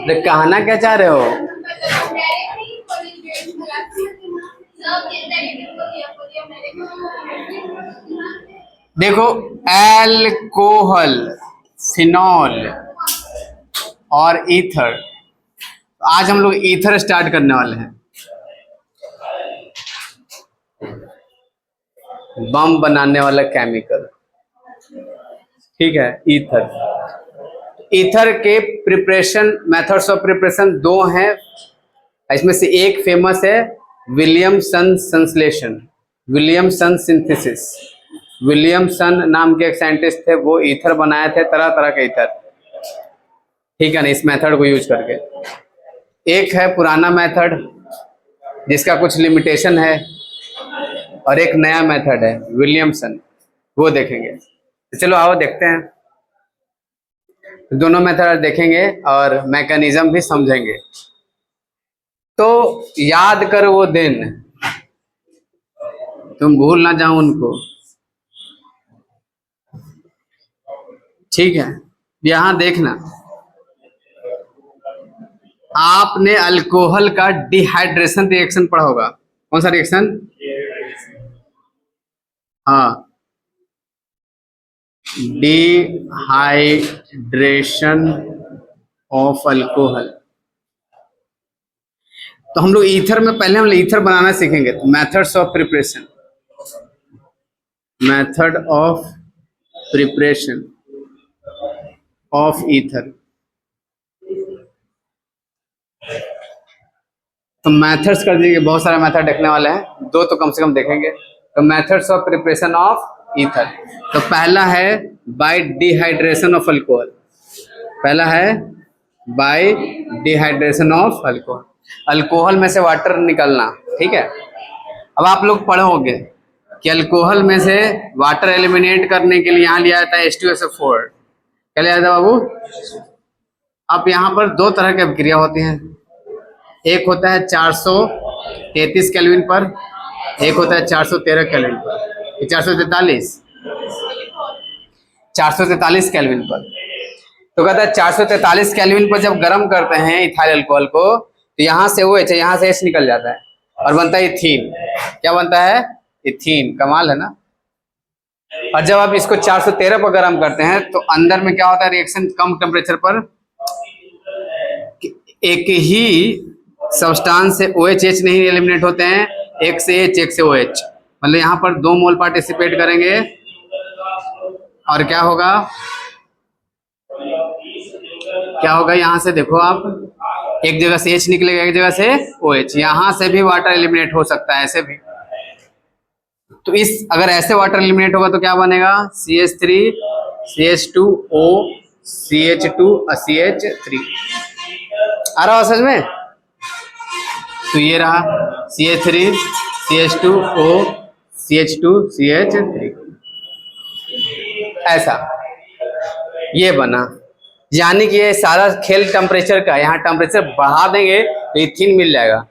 अरे कहना क्या चाह रहे हो? देखो, एल्कोहल, फिनॉल और ईथर। आज हम लोग ईथर स्टार्ट करने वाले हैं। बम बनाने वाला केमिकल, ठीक है, ईथर। ईथर के प्रिपरेशन, मेथड्स ऑफ प्रिपरेशन दो हैं। इसमें से एक फेमस है विलियमसन संश्लेषण, विलियमसन सिंथेसिस। विलियमसन नाम के एक साइंटिस्ट थे, वो ईथर बनाए थे, तरह तरह के ईथर, ठीक है ना, इस मेथड को यूज करके। एक है पुराना मेथड जिसका कुछ लिमिटेशन है, और एक नया मेथड है विलियमसन, वो देखेंगे। तो चलो आओ देखते हैं, दोनों मेथड देखेंगे और मैकेनिज्म भी समझेंगे। तो याद कर वो दिन, तुम भूल ना जाओ उनको, ठीक है। यहां देखना, आपने अल्कोहल का डिहाइड्रेशन रिएक्शन पढ़ा होगा। कौन सा रिएक्शन? हाँ, डिहाइड्रेशन ऑफ अल्कोहल। तो हम लोग ईथर में, पहले हम लोग ईथर बनाना सीखेंगे। तो methods of preparation, method of preparation of ether. तो मेथड्स कर दीजिए, बहुत सारे मेथड देखने वाले हैं, दो तो कम से कम देखेंगे। तो methods of preparation of ether, तो पहला है बाय डिहाइड्रेशन ऑफ अल्कोहल। पहला है bye dehydration of alcohol, alcohol में से वाटर निकलना, ठीक है। अब आप लोग पढ़ोगे कि अल्कोहल में से वाटर एलिमिनेट करने के लिए यहाँ लिया जाता है H2SO4। क्या लिया जाता है बाबू? अब यहाँ पर दो तरह की अभिक्रिया होती हैं, एक होता है 433 केल्विन पर, एक होता है 413 केल्विन पर। 443 केल्विन पर। तो कहता है 443 केल्विन पर जब गर्म करते हैं इथाइल अल्कोहल को, तो यहाँ से OH, यहाँ से H निकल जाता है और बनता है इथीन। क्या बनता है? इथीन। कमाल है ना। और जब आप इसको 413 पर गर्म करते हैं तो अंदर में क्या होता है रिएक्शन, कम टेम्परेचर पर एक ही सब्सटेंस से OH नहीं एलिमिनेट होते हैं, एक से H, एक से OH, मतलब यहाँ पर 2 मोल पार्टिसिपेट करेंगे और क्या होगा, क्या होगा, यहाँ से देखो आप, एक जगह से H निकलेगा, एक जगह से OH। यहाँ से भी वाटर एलिमिनेट हो सकता है, ऐसे भी। तो इस, अगर ऐसे वाटर एलिमिनेट होगा तो क्या बनेगा? CH3 CH2O CH2 CH3। आ रहा हो समझ में? तो ये रहा CH3 CH2O CH2 CH3, ऐसा ये बना। यानी कि ये सारा खेल टेम्परेचर का, यहाँ टेम्परेचर बढ़ा देंगे तो इथीन मिल जाएगा,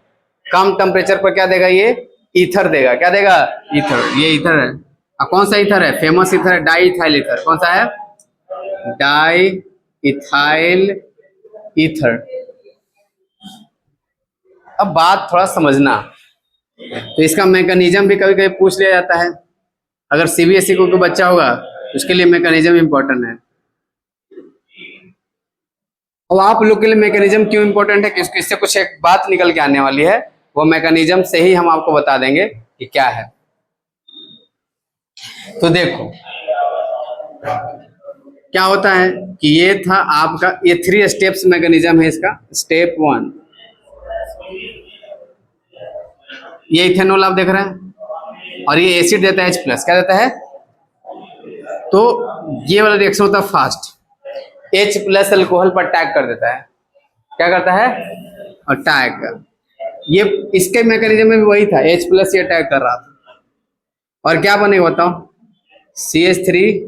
कम टेम्परेचर पर क्या देगा, ये ईथर देगा। क्या देगा? ईथर। ये ईथर है। अब कौन सा ईथर है? फेमस ईथर है डाई इथाइल ईथर। कौन सा है? Di ethyl ether. अब बात थोड़ा समझना, तो इसका मैकेनिज्म भी कभी कभी पूछ लिया जाता है। अगर CBSE को कोई बच्चा होगा तो उसके लिए मैकेनिज्म इंपॉर्टेंट है। और आप लोग के लिए मैकेनिज्म क्यों इंपॉर्टेंट है, क्योंकि इससे कुछ एक बात निकल के आने वाली है, वो मैकेनिज्म से ही हम आपको बता देंगे कि क्या है। तो देखो क्या होता है कि ये था आपका, ये 3 स्टेप्स मैकेनिज्म है इसका। स्टेप 1, ये इथेनॉल आप देख रहे हैं और ये एसिड देता है H+। क्या देता है? तो ये वाला रिएक्शन होता है फास्ट, H+ अल्कोहल पर अटैक कर देता है। क्या करता है? अटैक। ये इसके मैकेनिज्म में भी वही था, H+ ये अटैक कर रहा था। और क्या बनेगा बताओ? CH3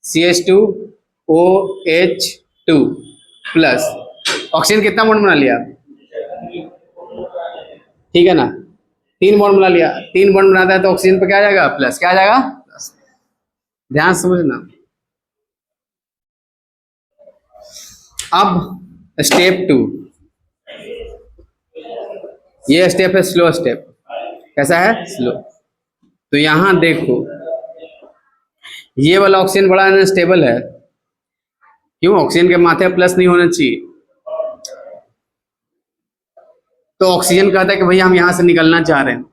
CH2OH2 प्लस ऑक्सीजन कितना बॉन्ड बना लिया? ठीक है ना, 3 बॉन्ड बना लिया। 3 बॉन्ड बनाता है तो ऑक्सीजन पे क्या आ जाएगा? प्लस। क्या आ जाएगा? प्लस। ध्यान समझना, अब स्टेप 2, ये स्टेप है स्लो स्टेप। कैसा है? स्लो। तो यहां देखो ये वाला ऑक्सीजन बड़ा अनस्टेबल है। क्यों? ऑक्सीजन के माथे प्लस नहीं होना चाहिए। तो ऑक्सीजन कहता है कि भैया हम यहां से निकलना चाह रहे हैं,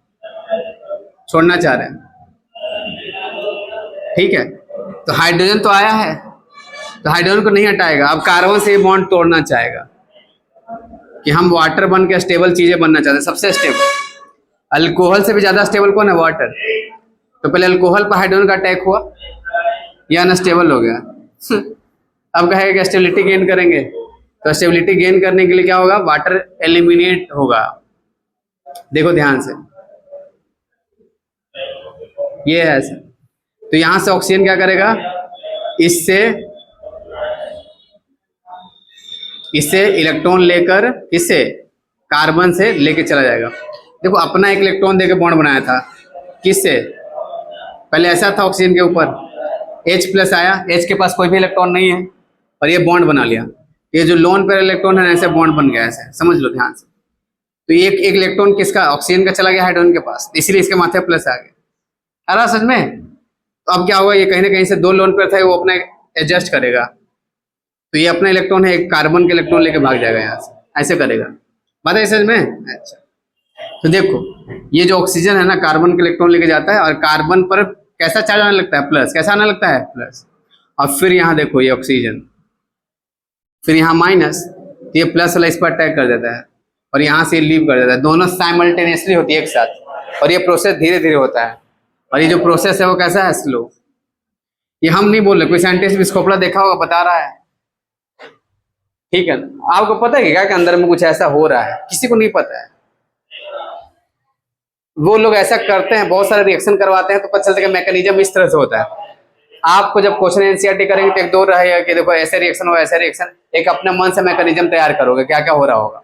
छोड़ना चाह रहे हैं। ठीक है, तो हाइड्रोजन तो आया है, तो हाइड्रोजन को नहीं हटाएगा। अब कार्बन से बॉन्ड तोड़ना चाहेगा कि हम वाटर बन के स्टेबल चीजें बनना चाहते हैं। सबसे स्टेबल अल्कोहल से भी ज्यादा स्टेबल कौन है? वाटर। तो पहले अल्कोहल पर हाइड्रोजन का अटैक हुआ, यह अनस्टेबल हो गया। अब कहेगा कि स्टेबिलिटी गेन करेंगे, तो स्टेबिलिटी गेन करने के लिए क्या होगा? वाटर एलिमिनेट होगा। देखो ध्यान से, ये है ऐसा। तो यहां से ऑक्सीजन क्या करेगा? इससे इलेक्ट्रॉन लेकर इससे कार्बन से लेके चला जाएगा। देखो अपना एक इलेक्ट्रॉन देके बॉन्ड बनाया था, किससे? पहले ऐसा था ऑक्सीजन के ऊपर, H+ आया, H के पास कोई भी इलेक्ट्रॉन नहीं है और ये बॉन्ड बना लिया। ये जो लोन पेयर इलेक्ट्रॉन है ऐसे बॉन्ड बन गया, ऐसे समझ लो ध्यान से। तो ये एक इलेक्ट्रॉन किसका? ऑक्सीजन का चला गया हाइड्रोजन के पास, इसीलिए इसके माथे प्लस आ गया। अरे सच में। तो अब क्या होगा? ये कहीं ना कहीं से दो लोन पेयर था, वो अपना एडजस्ट करेगा। तो ये अपना इलेक्ट्रॉन है, एक कार्बन के इलेक्ट्रॉन लेके भाग जाएगा यहाँ से, ऐसे करेगा। बात है समझ में? अच्छा, तो देखो ये जो ऑक्सीजन है ना, कार्बन के इलेक्ट्रॉन लेके जाता है और कार्बन पर कैसा चार्ज आने लगता है? प्लस। कैसा आने लगता है? प्लस। और फिर यहाँ देखो ये ऑक्सीजन, फिर यहाँ माइनस, तो ये प्लस वाला इस पर अटैक कर देता है और यहाँ से लीव कर देता है। दोनों साइमल्टेनियसली होती है एक साथ, और ये प्रोसेस धीरे धीरे होता है। और ये जो प्रोसेस है वो कैसा है? स्लो। ये हम नहीं बोल रहे, कोई साइंटिस्ट बिस्कोपला देखा होगा, बता रहा है। ठीक है, आपको पता है क्या कि अंदर में कुछ ऐसा हो रहा है? किसी को नहीं पता है। वो लोग ऐसा करते हैं, बहुत सारे रिएक्शन करवाते हैं, तो पता चलता है कि मैकेनिज्म इस तरह से होता है। आपको जब क्वेश्चन एनसीईआरटी करेंगे तो एक दो रहेगा कि देखो ऐसे रिएक्शन हो, ऐसे रिएक्शन, एक अपने मन से मैकेनिज्म तैयार करोगे क्या क्या हो रहा होगा।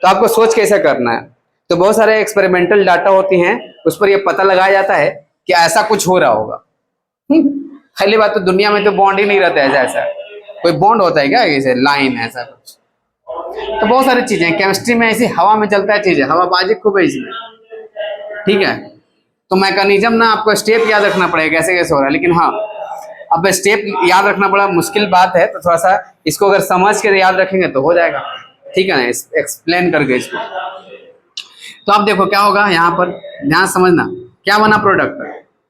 तो आपको सोच कैसे करना है। तो बहुत सारे एक्सपेरिमेंटल डाटा होती हैं, उस पर ये पता लगाया जाता है कि ऐसा कुछ हो रहा होगा। पहली बात तो दुनिया में तो बॉन्ड ही नहीं रहता है, ऐसा कोई बॉन्ड होता है क्या? जैसे लाइन ऐसा कुछ। तो बहुत सारी चीजें केमिस्ट्री में ऐसी हवा में चलता है, चीजें हवाबाजी खूब है इसमें। ठीक है, तो मैकेनिज्म ना आपको स्टेप याद रखना पड़ेगा कैसे कैसे हो रहा है। लेकिन हाँ, अब स्टेप याद रखना बड़ा मुश्किल बात है, तो थोड़ा सा इसको अगर समझ के याद रखेंगे तो हो जाएगा। ठीक है ना, एक्सप्लेन करके इसको। तो आप देखो क्या होगा यहाँ पर, ध्यान समझना। क्या बना प्रोडक्ट?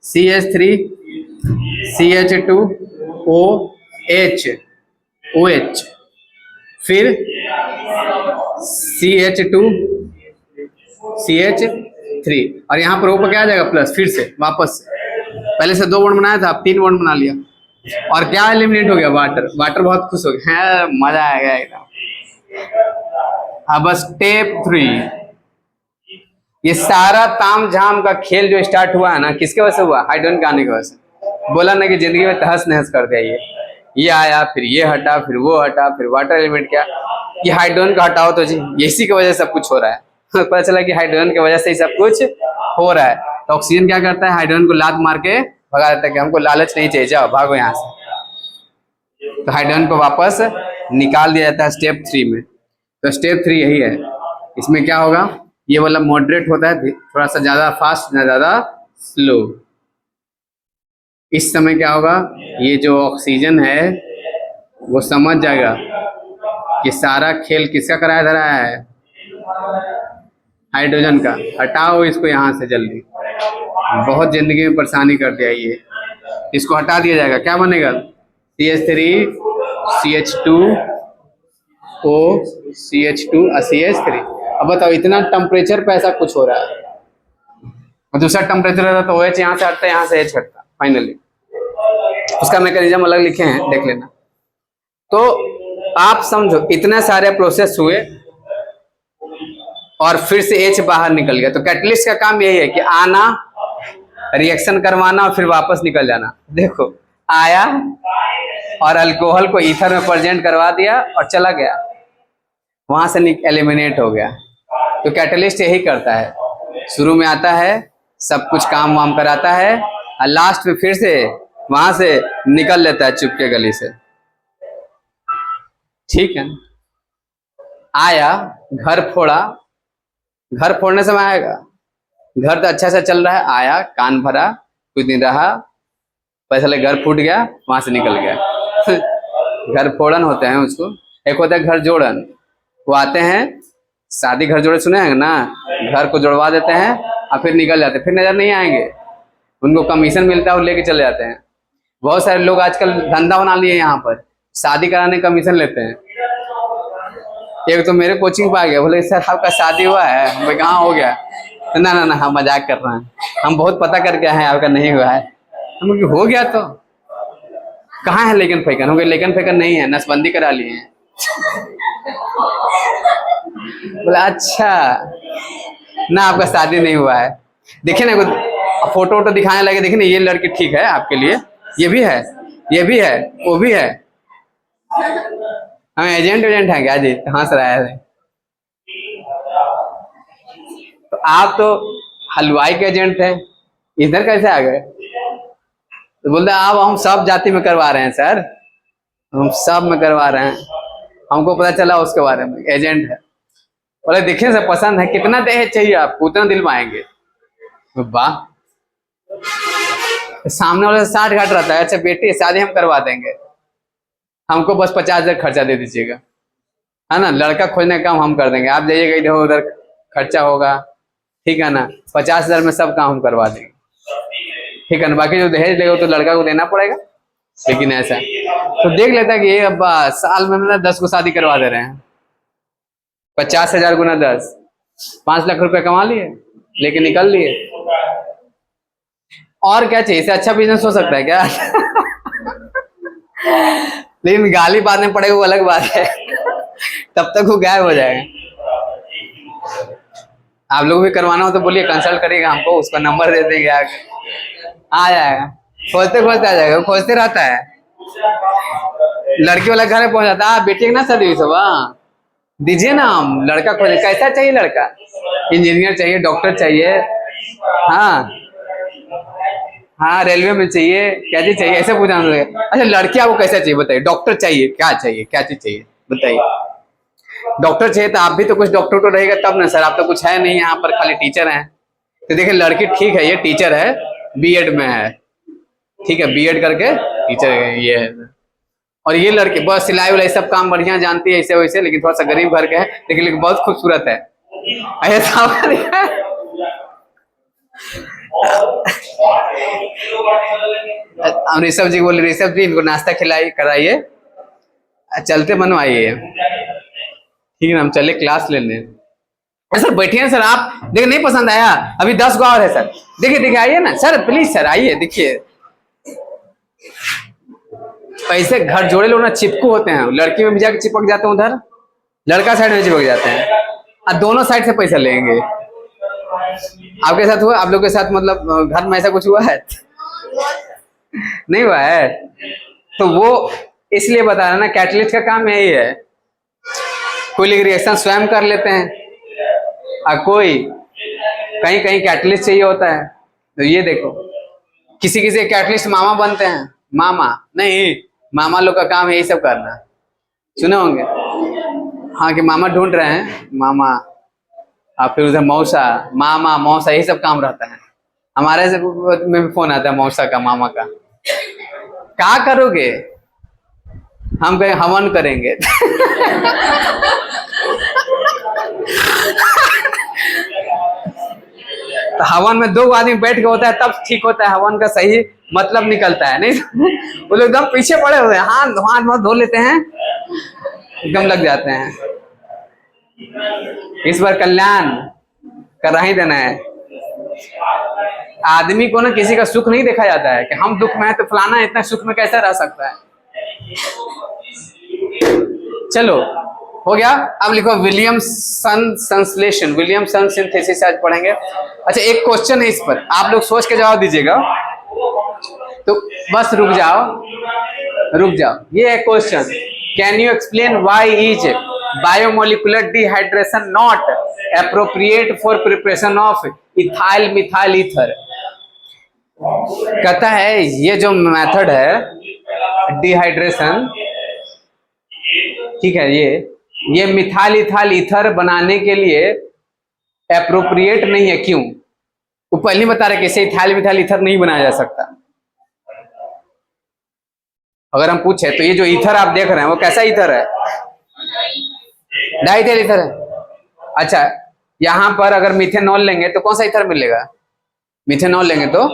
CH3 CH2OH OH, फिर CH2 CH3, और यहाँ पर O पर क्या आ जाएगा? प्लस। फिर से वापस से, पहले से 2 बॉन्ड बनाया था, अब 3 बॉन्ड बना लिया। और क्या एलिमिनेट हो गया? वाटर। वाटर बहुत खुश हो गया, है मजा आ गया एकदम। अब स्टेप 3, ये सारा ताम झाम का खेल जो स्टार्ट हुआ है ना, किसके वजह से हुआ? हाइड्रोजन के आने की वजह से। बोला ना कि जिंदगी में तहस नहस कर दिया। ये आया, फिर ये हटा, फिर वो हटा, फिर वाटर एलिमेंट क्या, ये हाइड्रोजन का हटाओ तो जी, इसी की वजह से सब कुछ हो रहा है। पता चला कि हाइड्रोजन की वजह से ही सब कुछ हो रहा है। तो ऑक्सीजन क्या करता है? हाइड्रोजन को लात मार के भगा देता है कि हमको लालच नहीं चाहिए, जाओ भागो यहाँ से। तो हाइड्रोजन को वापस निकाल दिया जाता है स्टेप 3 में। तो स्टेप 3 यही है। इसमें क्या होगा? ये वाला मॉडरेट होता है, थोड़ा सा ज्यादा फास्ट ना ज्यादा स्लो। इस समय क्या होगा? ये जो ऑक्सीजन है वो समझ जाएगा कि सारा खेल किसका कराया जा रहा है? हाइड्रोजन का। हटाओ इसको यहाँ से जल्दी, बहुत जिंदगी में परेशानी कर दिया ये। इसको हटा दिया जाएगा, क्या बनेगा? CH3 CH2O CH2 CH3। अब बताओ इतना टेम्परेचर पे ऐसा कुछ हो रहा है, और दूसरा टेम्परेचर रहता तो OH यहाँ से हटता, यहाँ से H हटता। फाइनली उसका मैकेनिज्म अलग लिखे हैं, देख लेना। तो आप समझो इतने सारे प्रोसेस हुए और फिर से H बाहर निकल गया। तो कैटलिस्ट का काम यही है कि आना, रिएक्शन करवाना और फिर वापस निकल जाना। देखो आया और अल्कोहल को ईथर में प्रेजेंट करवा दिया और चला गया, वहां से एलिमिनेट हो गया। तो कैटलिस्ट यही करता है, शुरू में आता है, सब कुछ काम वाम कराता है, और लास्ट में फिर से वहां से निकल लेता है चुपके गली से। ठीक है, आया, घर फोड़ा, घर फोड़ने समय आएगा, घर तो अच्छा से चल रहा है, आया, कान भरा, कुछ दिन रहा, पैसा ले घर फूट गया, वहां से निकल गया। घर फोड़न होते हैं उसको। एक होता है घर जोड़न, वो आते हैं, शादी घर जोड़े सुने हैं ना, घर को जोड़वा देते हैं और फिर निकल जाते हैं, फिर नजर नहीं आएंगे, उनको कमीशन मिलता है, वो लेके चले जाते हैं। बहुत सारे लोग आजकल धंधा बना लिए यहाँ पर, शादी कराने कमीशन लेते हैं। एक तो मेरे कोचिंग पे आ गया, बोले सर आपका शादी हुआ है, हम कहाँ हो गया, ना ना ना हम मजाक कर रहे हैं, हम बहुत पता करके आए हैं आपका नहीं हुआ है। हम हो गया तो कहाँ है लेकिन फेकन, हो गया लेकिन फेकन नहीं है, नसबंदी करा लिए हैं। बोला अच्छा ना आपका शादी नहीं हुआ है, देखिए ना फोटो वोटो दिखाने लगे, देखिए ना ये लड़की ठीक है आपके लिए, ये भी है, ये भी है, वो भी है। हम एजेंट है क्या जी, कहाँ से आया है? तो आप तो हलवाई के एजेंट थे, इधर कैसे आ गए? तो बोलते आप हम सब जाति में करवा रहे हैं सर, हम सब में करवा रहे हैं, हमको पता चला उसके बारे में, एजेंट है। बोले देखिए सर पसंद है, कितना दहेज चाहिए आपको, उतना दिलवाएंगे। वाह, सामने वाले से 60 घाट रहता है, अच्छा बेटी शादी हम करवा देंगे, हमको बस 50,000 खर्चा दे दीजिएगा, है ना, लड़का खोजने का काम हम कर देंगे, आप जाइएगा इधर उधर खर्चा होगा, ठीक है ना, 50,000 में सब काम हम करवा देंगे, ठीक है ना, बाकी जो दहेज लेगा तो लड़का को देना पड़ेगा। लेकिन ऐसा तो देख लेता कि ये अब्बा साल में मतलब 10 को शादी करवा दे रहे हैं, 50,000 गुना 10, 5 लाख रुपए कमा लिए, लेके निकल लिए। और क्या चाहिए, इससे अच्छा बिजनेस हो सकता है क्या? लेकिन गाली बाद में पड़ेगा वो अलग बात है, तब तक वो गायब हो जाएगा। आप लोग भी करवाना हो तो बोलिए, कंसल्ट करिएगा हमको, उसका नंबर दे देंगे, आ जाएगा, खोजते खोजते आ जाएगा, खोजते रहता है, लड़की वाला घर में पहुंच जाता है, बेटी ना शादी सब दीजिए ना, हम लड़का खोजे, कैसा चाहिए लड़का, इंजीनियर चाहिए, डॉक्टर चाहिए, हाँ हाँ रेलवे में चाहिए, क्या चीज चाहिए, ऐसे पूछना। अच्छा लड़की आपको कैसा चाहिए बताइए, डॉक्टर चाहिए, क्या चाहिए, क्या चीज चाहिए बताइए। डॉक्टर चाहिए तो आप भी तो कुछ डॉक्टर तो रहेगा तब ना सर, आप तो कुछ है नहीं यहाँ पर, खाली टीचर हैं। तो देखिए लड़की ठीक है, ये टीचर है, बीएड में है, ठीक है, बीएड करके टीचर ये है। और ये लड़के बस सिलाई उलाई सब काम बढ़िया जानती है ऐसे वैसे, लेकिन थोड़ा सा गरीब घर के है, लेकिन बहुत खूबसूरत है, ऐसा। हम ऋषभ जी बोले, ऋषभ जी इनको नाश्ता खिलाई कराइए, चलते बनवाइए, ठीक है, हम चले क्लास लेने। सर बैठिए सर, आप देखिए नहीं पसंद आया, अभी 10 गो और है सर, देखिए देखिए आइए ना सर, प्लीज सर आइए, देखिए पैसे घर जोड़े लोग ना चिपकू होते हैं, लड़की में भी जाके चिपक जाते हैं उधर, लड़का साइड में चिपक जाते हैं, और दोनों साइड से पैसा लेंगे। आपके साथ हुआ, आप लोग के साथ मतलब घर में ऐसा कुछ हुआ है? नहीं हुआ है, तो वो इसलिए बता रहा ना, कैटलिस्ट का काम यही है, कोई रिएक्शन स्वयं कर लेते हैं, और कोई कहीं कहीं कैटलिस्ट चाहिए होता है। तो ये देखो किसी किसी कैटलिस्ट मामा बनते हैं, मामा नहीं, मामा लोग का काम यही सब करना, सुने होंगे, हाँ कि मामा ढूंढ रहे हैं, मामा, और फिर उधर मौसा, मामा मौसा, यही सब काम रहता है। हमारे से में भी फोन आता है मौसा का, मामा का, क्या करोगे, हम कहें हवन करेंगे। तो हवन में 2 आदमी बैठ के होता है तब ठीक होता है, हवन का सही मतलब निकलता है, नहीं वो लोग एकदम पीछे पड़े हुए हैं, हाथ हाथ धो लेते हैं, एकदम लग जाते हैं। इस बार कल्याण कर ही देना है। आदमी को ना किसी का सुख नहीं देखा जाता है कि हम दुख में है तो फलाना इतना सुख में कैसा रह सकता है। चलो हो गया, अब लिखो विलियमसन संश्लेषण, विलियमसन सिंथेसिस आज पढ़ेंगे। अच्छा एक क्वेश्चन है इस पर, आप लोग सोच के जवाब दीजिएगा, तो बस रुक जाओ, ये है question, can you explain why is biomolecular dehydration not appropriate for preparation of ethyl methyl ether. कहता है ये जो मेथड है डिहाइड्रेशन, ठीक है, ये मिथाइल इथाइल ईथर बनाने के लिए एप्रोप्रिएट नहीं है। क्यों? वो पहले ही बता रहे कि इसे इथाइल मिथाइल ईथर नहीं बनाया जा सकता। अगर हम पूछे तो ये जो ईथर आप देख रहे हैं वो कैसा ईथर है? डाइथाइल ईथर है। अच्छा, यहां पर अगर मिथेनॉल लेंगे तो कौन सा ईथर मिलेगा? मिथेनॉल लेंगे तो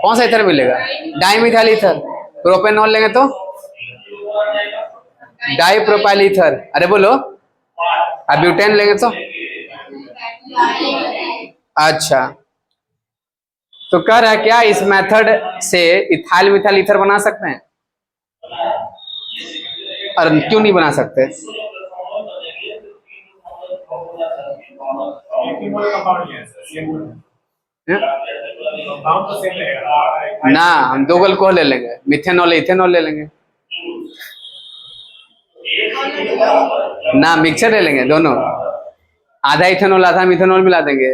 कौन सा ईथर मिलेगा? Dimethyl ether. प्रोपेनॉल लेंगे तो डाइप्रोपाइल ईथर। अरे बोलो। अब ब्यूटेन लेंगे तो अच्छा, तो कह रहा है क्या इस मेथड से इथाइल मिथाइल ईथर बना सकते हैं? और क्यों नहीं बना सकते? ना, हम दो अल्कोहल ले लेंगे, मिथेनॉल इथेनॉल ले लेंगे ना, मिक्सचर ले लेंगे दोनों, आधा इथेनॉल आधा मिथेनॉल मिला देंगे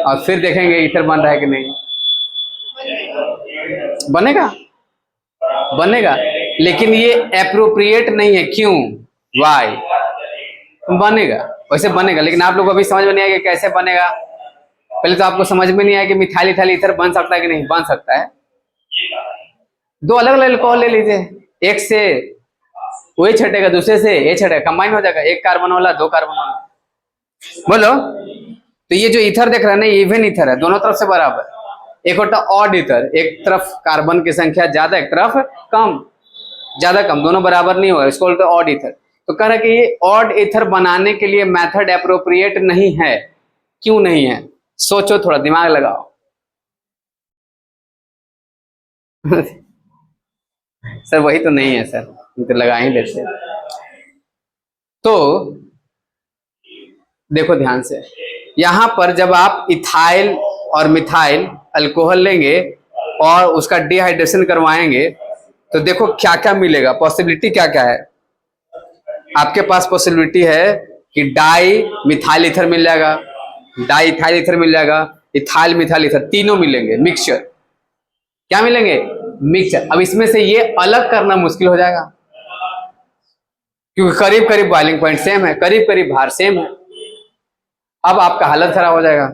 और फिर देखेंगे ईथर बन रहा है कि नहीं। बनेगा, बनेगा, लेकिन ये एप्रोप्रिएट नहीं है। क्यों? वाई? बनेगा, वैसे बनेगा, लेकिन आप लोग अभी समझ में नहीं आया कि कैसे बनेगा। पहले तो आपको समझ में नहीं आया कि मिथाइल इथाइल ईथर बन सकता है कि नहीं बन सकता है। दो अलग अलग अल्कोहल ले लीजिए, एक से वो छटेगा, दूसरे से ये छटेगा, कंबाइन हो जाएगा, एक कार्बन वाला दो कार्बन वाला। बोलो। तो ये जो ईथर देख रहे हैं ना, इवन ईथर है, दोनों तरफ से बराबर। एक होता ऑड ईथर, एक तरफ कार्बन की संख्या ज्यादा, एक तरफ कम, ज्यादा कम, दोनों बराबर नहीं होगा, इसको बोलते हैं ऑड ईथर। तो कह रहे कि ये ऑड ईथर बनाने के लिए मेथड एप्रोप्रिएट नहीं है। क्यों नहीं है? सोचो, थोड़ा दिमाग लगाओ। सर वही तो नहीं है सर, तो लगा ही लेते। तो देखो ध्यान से, यहां पर जब आप इथाइल और मिथाइल अल्कोहल लेंगे और उसका डिहाइड्रेशन करवाएंगे तो देखो क्या क्या मिलेगा, पॉसिबिलिटी क्या क्या है आपके पास। पॉसिबिलिटी है कि डाई मिथाइल ईथर मिल जाएगा, डाई इथाइल ईथर मिल जाएगा, इथाइल मिथाइल ईथर तीनों मिलेंगे, मिक्सचर। क्या मिलेंगे? मिक्सचर। अब इसमें से ये अलग करना मुश्किल हो जाएगा क्योंकि करीब करीब बॉइलिंग पॉइंट सेम है, करीब करीब भार सेम है। अब आपका हालत खराब हो जाएगा।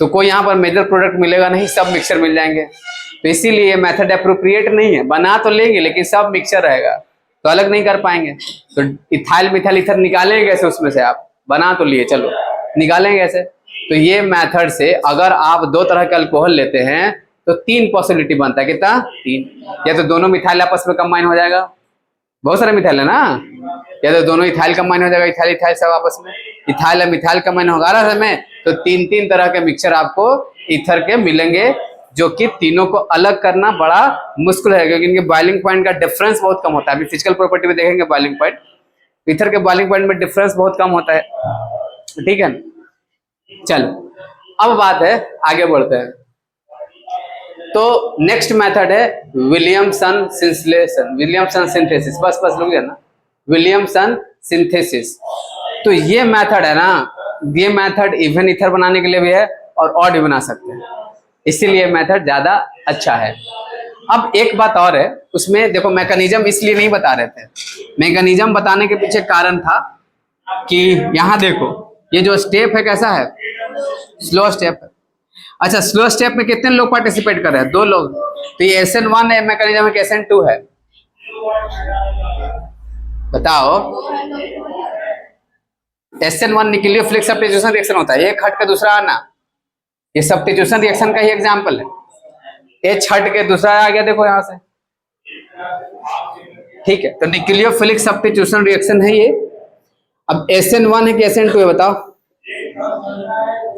तो कोई यहां पर मेजर प्रोडक्ट मिलेगा नहीं, सब मिक्सचर मिल जाएंगे। तो इसीलिए मेथड एप्रोप्रिएट नहीं है। बना तो लेंगे लेकिन सब मिक्सचर रहेगा, तो अलग नहीं कर पाएंगे। तो इथाइल मिथाइल ईथर निकालेंगे कैसे उसमें से? आप बना तो लिए, चलो निकालेंगे कैसे? तो ये मेथड से अगर आप दो तरह के अल्कोहल लेते हैं तो तीन पॉसिबिलिटी बनता है। कितना? तीन। या तो दोनों मिथाइल आपस में कंबाइन हो जाएगा, बहुत सारे मिथाइल है ना, या तो दोनों इथाइल कंबाइन हो जाएगा, इथाइल इथाइल सब आपस में, इथाइल और मिथाइल कंबाइन होगा समय, तो तीन तीन तरह के मिक्सचर आपको ईथर के मिलेंगे, जो कि तीनों को अलग करना बड़ा मुश्किल है क्योंकि इनके बॉइलिंग पॉइंट का डिफरेंस बहुत कम होता है। अभी फिजिकल प्रॉपर्टी में देखेंगे बॉइलिंग पॉइंट, ईथर के बॉइलिंग पॉइंट में डिफरेंस बहुत कम होता है। ठीक है, चलो अब बात है, आगे बढ़ते हैं। तो नेक्स्ट मेथड है विलियमसन सिंथेसिस। विलियमसन सिंथेसिस, बस बस लोग ना, विलियमसन सिंथेसिस। तो ये मेथड है ना, ये मेथड इवन ईथर बनाने के लिए भी है और ऑड भी बना सकते हैं, इसीलिए मेथड ज्यादा अच्छा है। अब एक बात और है उसमें, देखो मैकेनिज्म इसलिए नहीं बता रहे थे, मैकेनिज्म बताने के पीछे कारण था कि यहां देखो ये जो स्टेप है कैसा है, स्लो स्टेप है। अच्छा, स्लो स्टेप में कितने लोग पार्टिसिपेट कर रहे हैं? दो लोग। तो ये SN1 है मैकेनिज्म है कि SN2 है? बताओ। SN1 न्यूक्लियोफिलिक सब्स्टिट्यूशन रिएक्शन होता है, एक हट के दूसरा आना, ये सब्स्टिट्यूशन रिएक्शन का ही एग्जांपल है। ये हट के दूसरा आ गया, देखो यहां से। ठीक है, तो न्यूक्लियोफिलिक सब्स्टिट्यूशन रिएक्शन है ये। अब SN1 है कि SN2 है? बताओ।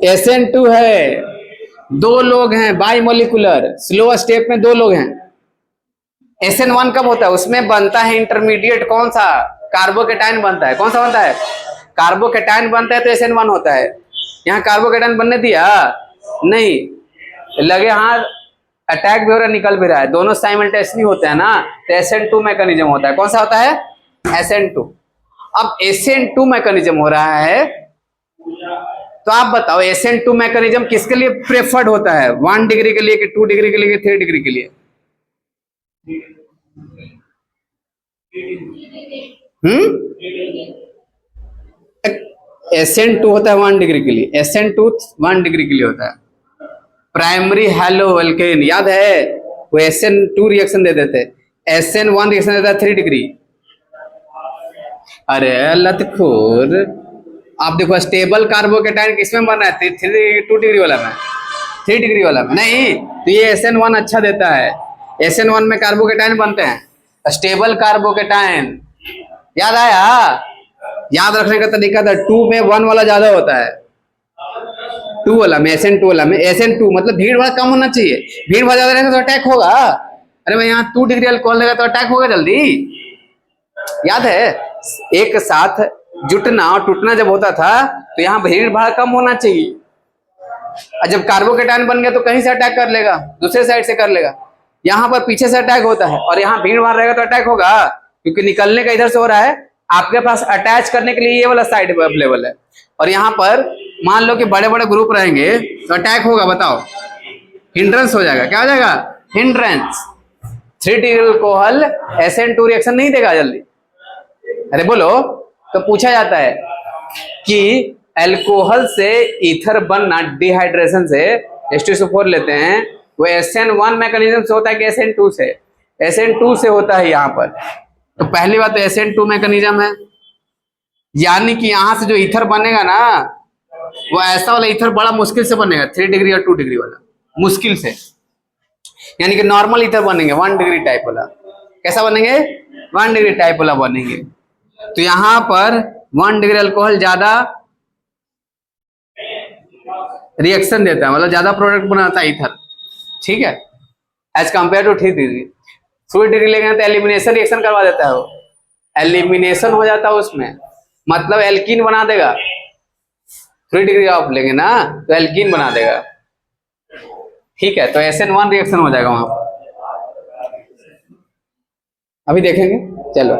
SN2 है, दो लोग हैं, बाइमोलिकुलर स्लो स्टेप में दो लोग हैं। SN1 कब होता है? उसमें बनता है इंटरमीडिएट, कौन सा? कार्बोकेटाइन बनता है। कौन सा बनता है? कार्बोकेटाइन बनता है, तो SN1 होता है। यहाँ कार्बोकेटाइन बनने दिया नहीं, लगे हाथ अटैक भी हो रहा है, निकल भी रहा है, दोनों साइमल्टेनियसली होते हैं ना, तो SN2 मैकेनिज्म होता है। कौन सा होता है? SN2। अब SN2 मैकेनिज्म हो रहा है, तो आप बताओ SN2 मैकेनिज्म किसके लिए प्रेफर्ड होता है? 1 डिग्री के लिए कि 2 डिग्री के लिए कि 3 डिग्री के लिए? SN2 होता है 1 डिग्री के लिए, SN2 1 डिग्री के लिए होता है। प्राइमरी हेलो एल्केन याद है, वो SN2 रिएक्शन दे देते, SN1 रिएक्शन देता है 3 डिग्री। अरे लतखोर, आप देखो स्टेबल कार्बोकेटाइन किसमें बन रहा है, 2 डिग्री वाला में, 3 डिग्री वाला में नहीं, तो ये SN1 अच्छा देता है। SN1 में कार्बोकेटाइन बनते हैं, स्टेबल कार्बोकेटाइन, याद आया। याद रखने का तरीका था, 2 में 1 वाला ज्यादा होता है, 2 वाला में, SN2 वाला में, SN2 मतलब भीड़ भाड़ कम होना चाहिए, भीड़ भाड़ ज्यादा रहेगा तो अटैक होगा। अरे भाई यहाँ 2 डिग्री अल्कोहल रहेगा तो अटैक होगा जल्दी, याद है। एक साथ जुटना और टूटना जब होता था तो यहाँ भीड़ भाड़ कम होना चाहिए, और जब कार्बोकेटाइन बन गया तो कहीं से अटैक कर लेगा, दूसरे साइड से कर लेगा, यहाँ पर पीछे से अटैक होता है, और यहाँ भीड़ भाड़ रहेगा तो अटैक होगा, क्योंकि निकलने का इधर से हो रहा है, आपके पास अटैच करने के लिए ये वाला साइड अवेलेबल है, और यहाँ पर मान लो कि बड़े बड़े ग्रुप रहेंगे तो अटैक होगा, बताओ, हिंड्रेंस हो जाएगा, क्या हो जाएगा, hindrance. 3 degree alcohol SN2 reaction नहीं देगा जल्दी। अरे बोलो, तो पूछा जाता है कि अल्कोहल से ईथर बनना डिहाइड्रेशन से, H2SO4 लेते हैं, वो SN1 मैकेनिज्म से होता है कि SN2 से, SN2 से होता है यहाँ पर। तो पहली बात तो SN2 मैकेनिज्म है, यानी कि यहां से जो ईथर बनेगा ना, वो ऐसा वाला ईथर बड़ा मुश्किल से बनेगा, 3 डिग्री और 2 डिग्री वाला, मुश्किल से, यानी कि नॉर्मल ईथर बनेंगे 1 डिग्री टाइप वाला। कैसा बनेंगे, 1 डिग्री टाइप वाला बनेंगे। तो यहां पर 1 डिग्री अल्कोहल ज्यादा रिएक्शन देता है, मतलब ज्यादा प्रोडक्ट बनाता है ईथर, ठीक है, as compare to 3 degree. 2 degree लेंगे तो एलिमिनेशन रिएक्शन करवा देता है, वो एलिमिनेशन हो जाता है उसमें, मतलब एल्कीन बना देगा। 3 डिग्री आप लेंगे ना तो एल्कीन बना देगा, ठीक है, तो SN1 रिएक्शन हो जाएगा वहां पर, अभी देखेंगे। चलो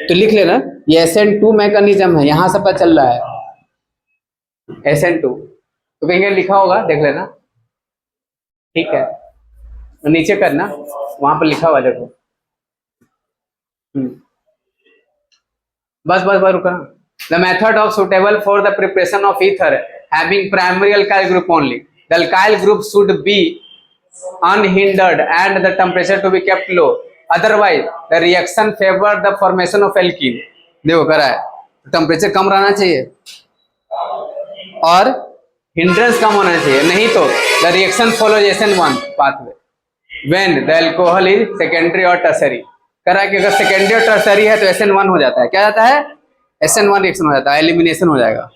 तो लिख लेना, ये SN2 मैकेनिज्म है, यहां से पता चल रहा है SN2, तो कहीं लिखा होगा, देख लेना, ठीक है, तो नीचे करना, वहां पर लिखा हुआ देखो। बस बस बस रुका। The method of suitable for the preparation of ether having primary alkyl group only, the alkyl group should be unhindered and the temperature to be kept low, otherwise the reaction favor the formation of alkene। देखो करा है, temperature कम रहना चाहिए और hindrance कम होना चाहिए, नहीं तो the reaction follows SN1 pathway when the alcohol is secondary और टर्सरी। करा कि अगर सेकेंडरी और टर्सरी है तो SN1 हो जाता है, क्या जाता है, SN1 रिएक्शन हो जाता है, एलिमिनेशन हो जाएगा।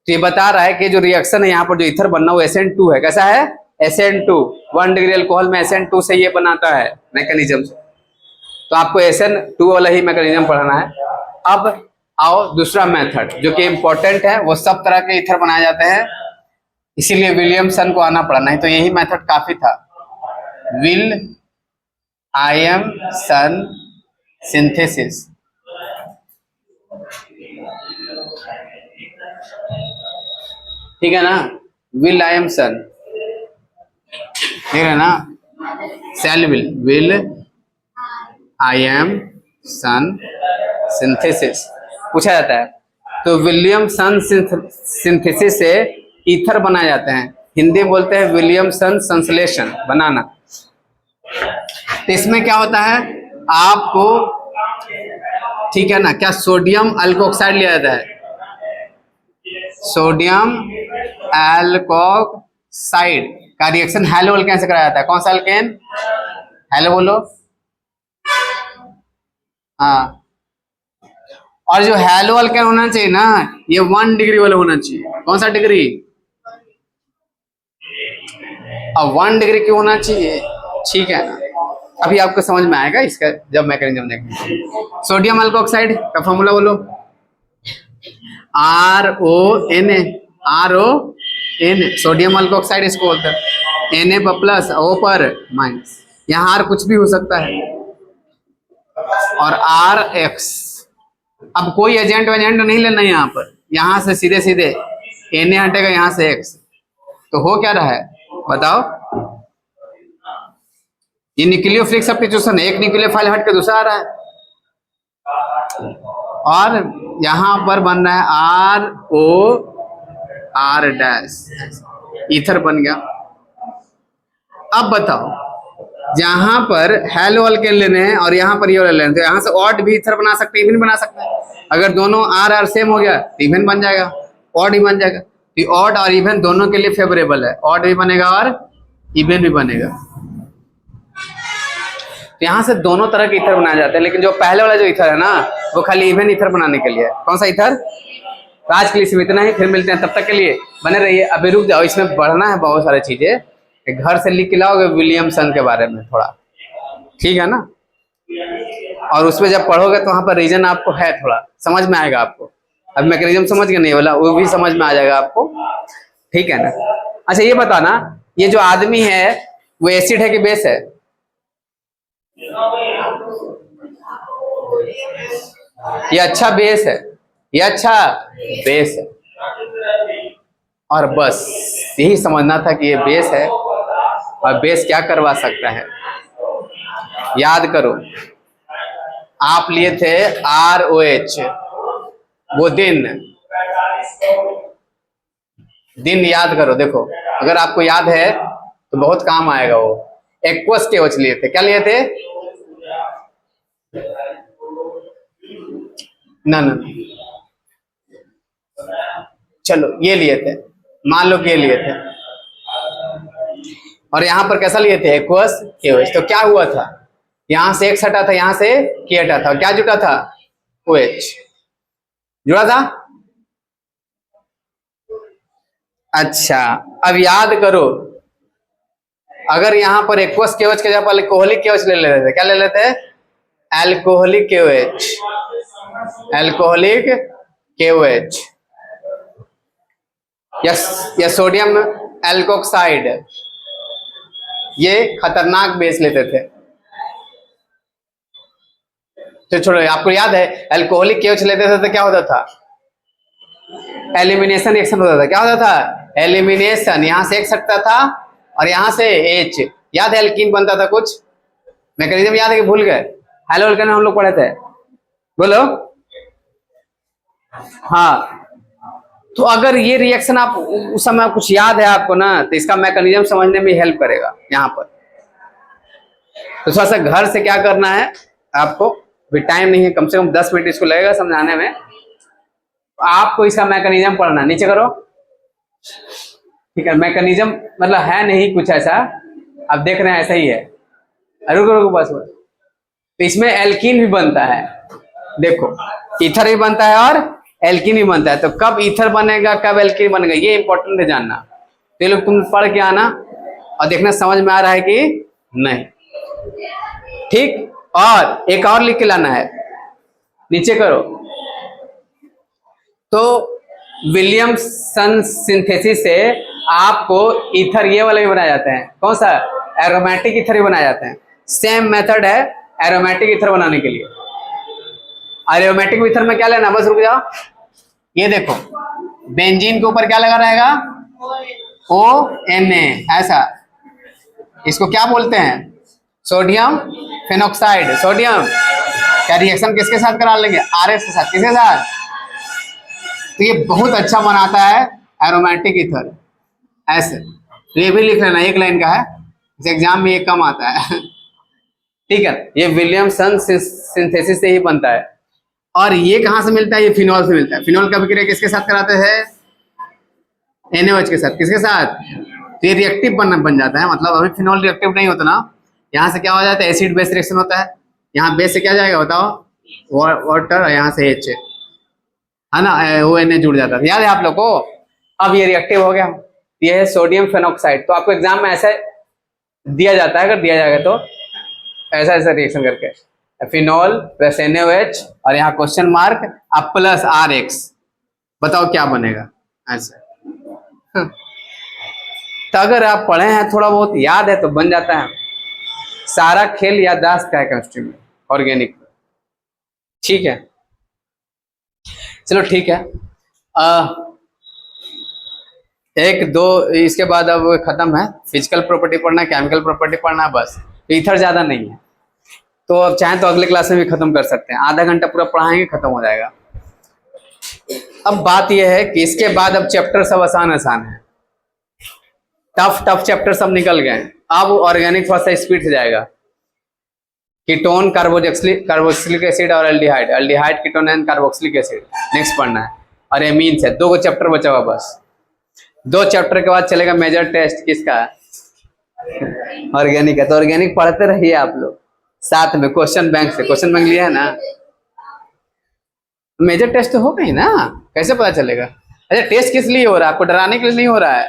तो ये बता रहा है कि जो रिएक्शन है यहाँ पर जो ईथर बनना वो SN2 है, कैसा है, SN2, 1 डिग्री अल्कोहल में SN2 से ये बनाता है मैकेनिज्म से, तो आपको SN2 वाला ही मैकेनिज्म पढ़ाना है। अब आओ दूसरा मेथड जो कि इम्पोर्टेंट है, वो सब तरह के ईथर बनाए जाते हैं, इसीलिए विलियमसन को आना पड़ा, नहीं तो यही मेथड काफी था, विलियमसन सिंथेसिस। ठीक है ना, विलियमसन, ठीक है ना, Williamson synthesis पूछा जाता है, तो विलियमसन सिंथेसिस से ईथर बनाए जाते हैं, हिंदी बोलते हैं विलियमसन संश्लेषण, बनाना। तो इसमें क्या होता है आपको, ठीक है ना, क्या सोडियम अल्कोक्साइड लिया जाता है, सोडियम अल्कोक्साइड का रिएक्शन हैलो अल्केन से कराया जाता है। कौन सा अल्केन, हेलो बोलो, हाँ, और जो हैलो अल्केन होना चाहिए ना, ये 1 डिग्री वाला होना चाहिए। कौन सा डिग्री, अब 1 डिग्री क्यों होना चाहिए, ठीक है ना, अभी आपको समझ में आएगा इसका जब मैकेनिज्म देखेंगे। सोडियम अल्कोक्साइड का फॉर्मूला बोलो, RONA, RONA, सोडियम अल्कोक्साइड इसको बोलते हैं, Na पर प्लस, O पर माइनस, यहाँ R कुछ भी हो सकता है, और RX। अब कोई एजेंट वेजेंट नहीं लेना यहाँ पर, यहाँ से सीधे सीधे Na हटेगा, यहाँ से X, तो हो क्या रहा है बताओ, ये न्यूक्लियोफिलिक सब्स्टिट्यूशन है, एक न्यूक्लियोफाइल हट के दूसरा आ रहा है, और यहां पर बन रहा है ROR-, ईथर बन गया। अब बताओ, जहां पर हेलो अल्केन लेने हैं और यहाँ पर ये लेने हैं, तो यहाँ से ऑड भी ईथर बना सकते हैं, इवन बना सकते हैं। अगर दोनों R सेम हो गया तो इवन बन जाएगा, ऑड ही बन जाएगा। तो ऑड और इवन दोनों के लिए फेवरेबल है, ऑड भी बनेगा और इवन भी बनेगा। तो यहाँ से दोनों तरह के ईथर बनाए जाते हैं, लेकिन जो पहले वाला जो ईथर है ना, वो खाली इवन ईथर बनाने के लिए है। कौन सा ईथर? तो आज के लिए सिर्फ इतना ही, फिर मिलते हैं, तब तक के लिए बने रहिए। अभी रुक जाओ, इसमें बढ़ना है बहुत सारी चीजें, घर से लिख के लाओगे विलियमसन के बारे में थोड़ा, ठीक है ना? और उसमें जब पढ़ोगे तो वहां पर रीजन आपको है, थोड़ा समझ में आएगा आपको। अब मैकेनिज्म समझ गए नहीं बोला, वो भी समझ में आ जाएगा आपको, ठीक है ना? अच्छा ये बताना, ये जो आदमी है वो एसिड है कि बेस है? ये अच्छा बेस है, ये अच्छा बेस है, और बस यही समझना था कि ये बेस है, और बेस क्या करवा सकता है। याद करो, आप लिए थे ROH, वो दिन याद करो। देखो अगर आपको याद है तो बहुत काम आएगा। वो एक्वस KOH लिए थे, क्या लिए थे? ना, चलो ये लिए थे, मान लो कि ये लिए थे, और यहां पर कैसा लिए थे? Aqueous KOH। तो क्या हुआ था, यहां से X हटा था, यहां से K हटा था, क्या जुटा था? OH जुड़ा था। अच्छा अब याद करो, अगर यहां पर एक्वस KOH के जगह पर अल्कोहलिक KOH ले लेते थे, क्या ले लेते? अल्कोहलिक KOH, अल्कोहलिक KOH, या सोडियम एल्कोक्साइड, ये खतरनाक बेस लेते थे। तो छोड़ो, आपको याद है अल्कोहलिक KOH लेते थे तो क्या होता था? एलिमिनेशन रिएक्शन होता था। क्या होता था? एलिमिनेशन, यहां से X हटता था और यहां से H, याद है एल्कीन बनता था। कुछ मैकेनिज्म याद है कि भूल गए? हेलो अल्केन हम लोग पढ़े थे, बोलो। हाँ, तो अगर ये रिएक्शन आप उस समय कुछ याद है आपको ना, तो इसका मैकेनिज्म समझने में हेल्प करेगा यहाँ पर। तो थोड़ा सा घर से क्या करना है आपको, भी टाइम नहीं है, कम से कम 10 मिनट इसको लगेगा समझाने में। आपको इसका मैकेनिज्म पढ़ना, नीचे करो, ठीक है? मैकेनिज्म मतलब है नहीं कुछ ऐसा, आप देख रहे हैं ऐसा ही है। रुको रुको बस। तो इसमें एल्कीन भी बनता है, देखो ईथर भी बनता है और एल्कीन भी बनता है। तो कब ईथर बनेगा, कब एल्कीन बनेगा, ये इंपॉर्टेंट है जानना। तो ये लोग तुम पढ़ के आना और देखना समझ में आ रहा है कि नहीं, ठीक? और एक और लिख के लाना है, नीचे करो। तो विलियमसन सिंथेसिस से आपको ईथर ये वाले भी बनाए जाते हैं। कौन सा? एरोमेटिक ईथर भी बनाए जाते हैं। सेम मेथड है एरोमेटिक ईथर बनाने के लिए। एरोमेटिक ईथर में क्या लेना, बस रुक जाओ, ये देखो बेंजीन के ऊपर क्या लगा रहेगा? ONA, ऐसा। इसको क्या बोलते हैं? Sodium phenoxide. सोडियम क्या रिएक्शन किसके साथ करा लेंगे? RS के साथ। किसके साथ? तो ये बहुत अच्छा बनाता है एरोमेटिक ईथर, ऐसे। तो ये भी लिख लेना, एक लाइन का है, इस एग्जाम में ये कम आता है ठीक है? ये विलियमसन सिंथेसिस से ही बनता है। और ये कहां से मिलता है? ये फिनॉल से मिलता है। फिनॉल का विक्रिया किसके साथ कराते हैं? NaOH के साथ। किसके साथ? तो ये रिएक्टिव बन जाता है, मतलब अभी फिनॉल रिएक्टिव नहीं होता ना, यहाँ से क्या हो जाता है? एसिड बेस रिएक्शन होता है। यहाँ बेस से क्या जाएगा बताओ? वाटर, यहाँ से H है ना, ONA जुड़ जाता है। याद है आप लोग को? अब ये रिएक्टिव हो गया, ये है सोडियम फेनोक्साइड। तो आपको एग्जाम में ऐसा दिया जाता है, अगर दिया जाएगा तो ऐसा ऐसा रिएक्शन करके, फिनॉल प्लस NaOH और यहाँ क्वेश्चन मार्क अब प्लस RX, बताओ क्या बनेगा? ऐसा। तो अगर आप पढ़े हैं, थोड़ा बहुत याद है तो बन जाता है। सारा खेल याददाश्त का है केमिस्ट्री में, ऑर्गेनिक, ठीक है? चलो ठीक है, एक दो इसके बाद अब खत्म है। फिजिकल प्रॉपर्टी पढ़ना, केमिकल प्रॉपर्टी पढ़ना, बस ईथर ज्यादा नहीं है, तो अब चाहे तो अगले क्लास में भी खत्म कर सकते हैं, आधा घंटा पूरा पढ़ाएंगे खत्म हो जाएगा। अब बात यह है कि इसके बाद अब चैप्टर सब आसान आसान है, टफ चैप्टर सब निकल गए। अब ऑर्गेनिक थोड़ा सा स्पीड से जाएगा, कीटोन, कार्बोक्सिलिक एसिड और aldehyde ketone and carboxylic acid next पढ़ना है, और एमीन्स है। 2 चैप्टर बचा हुआ बस, 2 चैप्टर के बाद चलेगा मेजर टेस्ट किसका, ऑर्गेनिक है। तो ऑर्गेनिक पढ़ते रहिए आप लोग साथ में, क्वेश्चन बैंक से, क्वेश्चन बैंक लिया है ना, मेजर टेस्ट तो होगा ही ना, कैसे पता चलेगा? अच्छा टेस्ट किस लिए हो रहा है, आपको डराने के लिए नहीं हो रहा है।